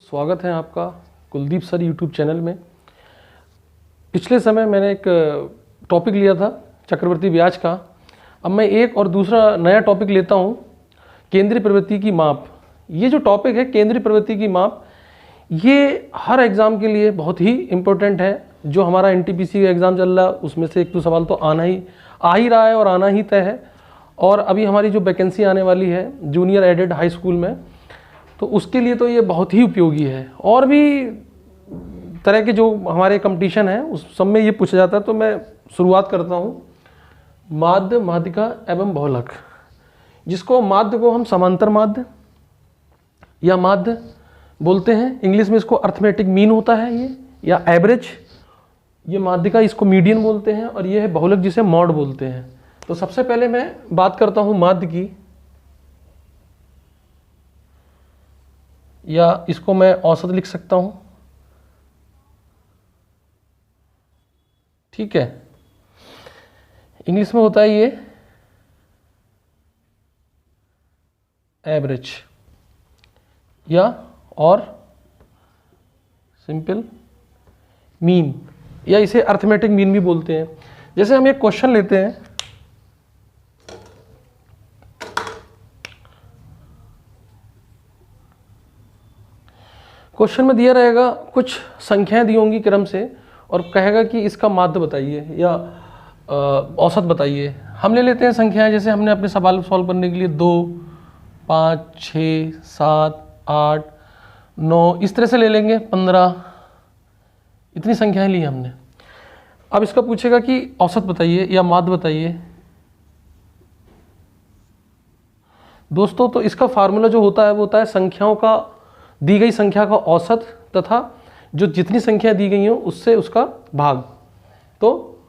स्वागत है आपका कुलदीप सर यूट्यूब चैनल में। पिछले समय मैंने एक टॉपिक लिया था चक्रवृद्धि ब्याज का। अब मैं एक और दूसरा नया टॉपिक लेता हूँ, केंद्रीय प्रवृत्ति की माप। ये जो टॉपिक है केंद्रीय प्रवृत्ति की माप, ये हर एग्ज़ाम के लिए बहुत ही इम्पोर्टेंट है। जो हमारा एनटीपीसी का एग्ज़ाम चल रहा है उसमें से एक दो सवाल तो आ ही रहा है और आना ही तय है। और अभी हमारी जो वैकेंसी आने वाली है जूनियर एडेड हाई स्कूल में, तो उसके लिए तो ये बहुत ही उपयोगी है। और भी तरह के जो हमारे कंपटीशन है उस सब में ये पूछा जाता है। तो मैं शुरुआत करता हूँ माध्य, माध्यिका एवं बहुलक, जिसको माध्य को हम समांतर माध्य या माध्य बोलते हैं। इंग्लिश में इसको अर्थमेटिक मीन होता है ये, या एवरेज। ये माध्यिका इसको मीडियन बोलते हैं, और ये है बहुलक जिसे मॉड बोलते हैं। तो सबसे पहले मैं बात करता हूँ माध्य की, या इसको मैं औसत लिख सकता हूं। ठीक है, इंग्लिश में होता है ये एवरेज, या और सिंपल मीन, या इसे अर्थमेटिक मीन भी बोलते हैं। जैसे हम एक क्वेश्चन लेते हैं, क्वेश्चन में दिया रहेगा, कुछ संख्याएं दी होंगी क्रम से, और कहेगा कि इसका माध्य बताइए या औसत बताइए। हम ले लेते हैं संख्याएं, जैसे हमने अपने सवाल सॉल्व करने के लिए 2, 5, 6, 7, 8, 9 इस तरह से ले लेंगे, 15, इतनी संख्याएं ली हमने। अब इसका पूछेगा कि औसत बताइए या माध्य बताइए। दोस्तों, तो इसका फार्मूला जो होता है वो होता है संख्याओं का, दी गई संख्या का औसत तथा जो जितनी संख्या दी गई हो उससे उसका भाग। तो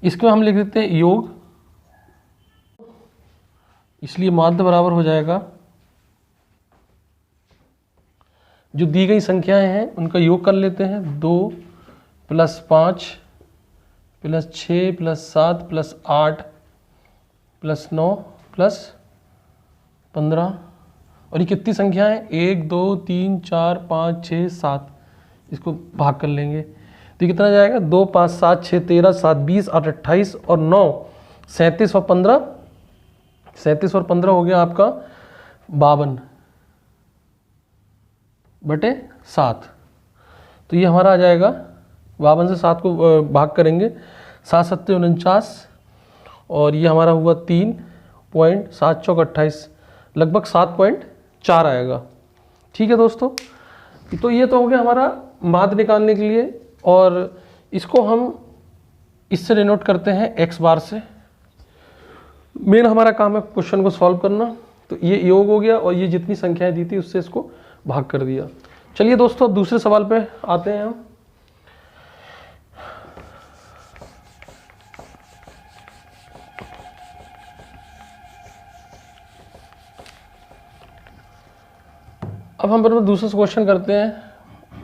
इसको हम लिख देते हैं योग, इसलिए माध्य बराबर हो जाएगा जो दी गई संख्याएं हैं उनका योग कर लेते हैं। 2 + 5 + 6 + 7 + 8 + 9 + 15, और ये कितनी संख्या है? 1, 2, 3, 4, 5, 6, 7। इसको भाग कर लेंगे तो ये कितना जाएगा? 2, 5, 7, 6, 13, 7, 20, 8, 28 और 9, 37 और 15, 37 और 15 हो गया आपका 52/7। तो ये हमारा आ जाएगा 52 से 7 को भाग करेंगे, 7 × 7 = 49, और ये हमारा हुआ 3.7 × 4 = 28, लगभग 7.4 आएगा। ठीक है दोस्तों, तो ये तो हो गया हमारा माध्य निकालने के लिए, और इसको हम इससे डिनोट करते हैं x बार से। मेन हमारा काम है क्वेश्चन को सॉल्व करना। तो ये योग हो गया, और ये जितनी संख्याएं दी थी उससे इसको भाग कर दिया। चलिए दोस्तों, दूसरे सवाल पे आते हैं हम। अब हम दूसरा क्वेश्चन करते हैं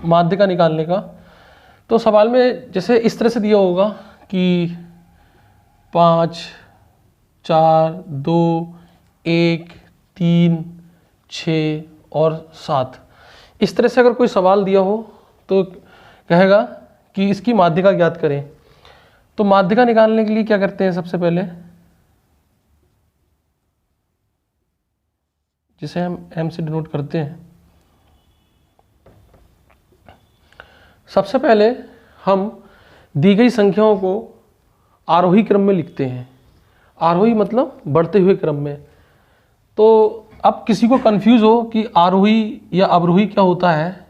माध्य का निकालने का। तो सवाल में जैसे इस तरह से दिया होगा कि 5, 4, 2, 1, 3, 6 और 7, इस तरह से अगर कोई सवाल दिया हो तो कहेगा कि इसकी माध्यिका ज्ञात करें। तो माध्यिका निकालने के लिए क्या करते हैं? सबसे पहले जिसे हम m से डिनोट करते हैं, सबसे पहले हम दी गई संख्याओं को आरोही क्रम में लिखते हैं। आरोही मतलब बढ़ते हुए क्रम में। तो अब किसी को कंफ्यूज हो कि आरोही या अवरोही क्या होता है,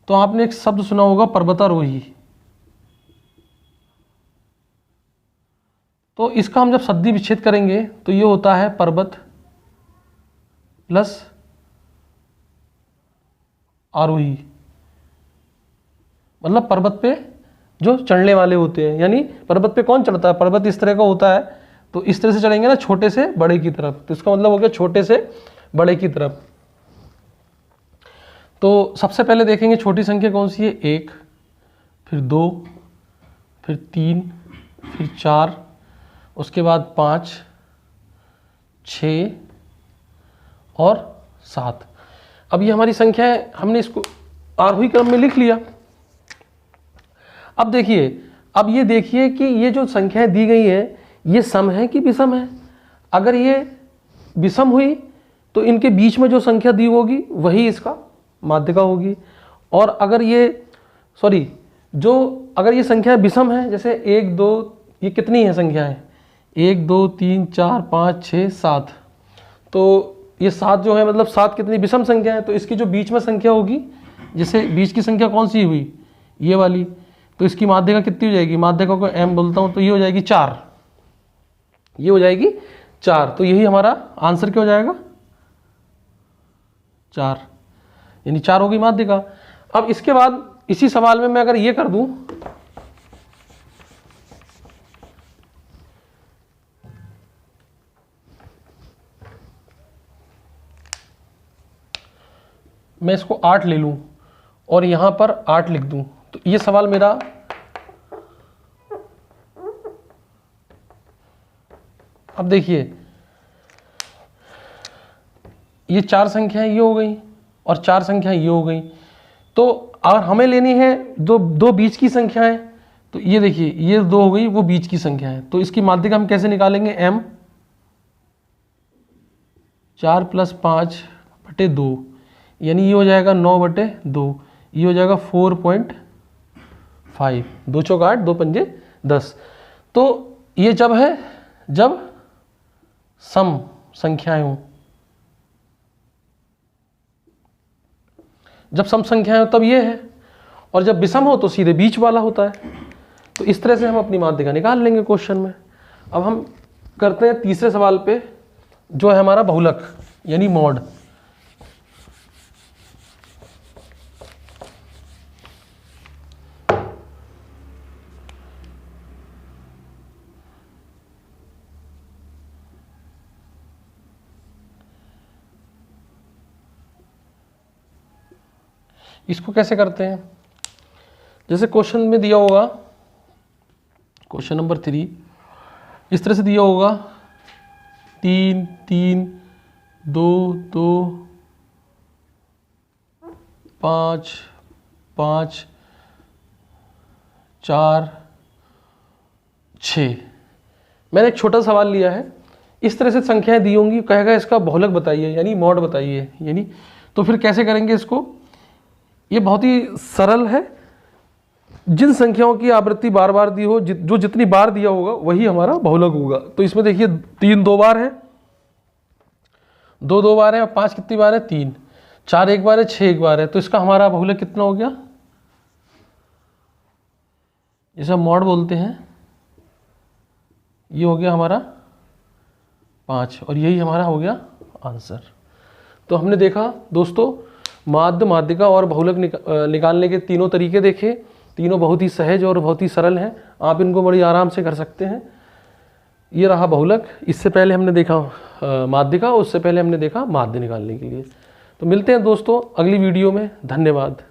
तो आपने एक शब्द सुना होगा पर्वतारोही। तो इसका हम जब सद्धि विच्छेद करेंगे तो ये होता है पर्वत प्लस आरोही, मतलब पर्वत पे जो चढ़ने वाले होते हैं। यानी पर्वत पे कौन चढ़ता है? पर्वत इस तरह का होता है, तो इस तरह से चढ़ेंगे ना, छोटे से बड़े की तरफ। तो इसका मतलब हो गया छोटे से बड़े की तरफ। तो सबसे पहले देखेंगे छोटी संख्या कौन सी है? 1, फिर 2, फिर 3, फिर 4, उसके बाद 5, 6 और 7। अब ये हमारी संख्या है, हमने इसको आरोही क्रम में लिख लिया। अब देखिए, अब ये देखिए कि ये जो संख्याएं दी गई हैं ये सम है कि विषम है। अगर ये विषम हुई तो इनके बीच में जो संख्या दी होगी वही इसका माध्यिका होगी। और अगर ये अगर ये संख्या विषम है, जैसे 1 2, ये कितनी है संख्याएं, 1 2 3 4 5 6 7, तो ये 7 जो है मतलब 7 कितनी विषम संख्या है, तो इसकी जो बीच में संख्या होगी, जैसे बीच की संख्या कौन सी हुई, ये वाली, तो इसकी माध्यिका कितनी हो जाएगी, माध्यिका को m बोलता हूँ, तो ये हो जाएगी 4, ये हो जाएगी 4। तो यही हमारा आंसर क्या हो जाएगा, 4, यानी 4 होगी माध्यिका। अब इसके बाद इसी सवाल में मैं अगर ये कर दूं, मैं इसको 8 ले लूं और यहां पर 8 लिख दूं, तो ये सवाल मेरा अब देखिए ये 4 संख्याएं ये हो गई और 4 संख्याएं ये हो गई। तो अगर हमें लेनी है दो बीच की संख्याएं, तो ये देखिए ये 2 हो गई, वो बीच की संख्या है, तो इसकी माध्यिका हम कैसे निकालेंगे, m 4 + 5/2, यानी ये हो जाएगा 9/2, ये हो जाएगा 4.5, 2 चौक 8, 2 पंजे 10। तो ये जब है जब सम संख्याएं हों, जब सम संख्याएं हो तब ये है, और जब विषम हो तो सीधे बीच वाला होता है। तो इस तरह से हम अपनी माध्यिका निकाल लेंगे क्वेश्चन में। अब हम करते हैं तीसरे सवाल पे, जो है हमारा बहुलक यानी मॉड। इसको कैसे करते हैं, जैसे क्वेश्चन में दिया होगा, क्वेश्चन नंबर 3 इस तरह से दिया होगा, 3 3 2 2 5 5 4 6। मैंने एक छोटा सवाल लिया है, इस तरह से संख्याएं दी होंगी, कहेगा इसका बहुलक बताइए यानी मॉड बताइए, यानी तो फिर कैसे करेंगे इसको। ये बहुत ही सरल है, जिन संख्याओं की आवृत्ति बार बार दी हो, जो जितनी बार दिया होगा वही हमारा बहुलक होगा। तो इसमें देखिए 3 2 बार है, 2 2 बार है, और 5 कितनी बार है, 3, 4 1 बार है, 6 1 बार है, तो इसका हमारा बहुलक कितना हो गया, जिसे हम मॉड बोलते हैं, ये हो गया हमारा 5, और यही हमारा हो गया आंसर। तो हमने देखा दोस्तों माध्य, माध्यिका और बहुलक निकालने के तीनों तरीके देखे। तीनों बहुत ही सहज और बहुत ही सरल हैं, आप इनको बड़ी आराम से कर सकते हैं। ये रहा बहुलक, इससे पहले हमने देखा माध्यिका, उससे पहले हमने देखा माध्य निकालने के लिए। तो मिलते हैं दोस्तों अगली वीडियो में, धन्यवाद।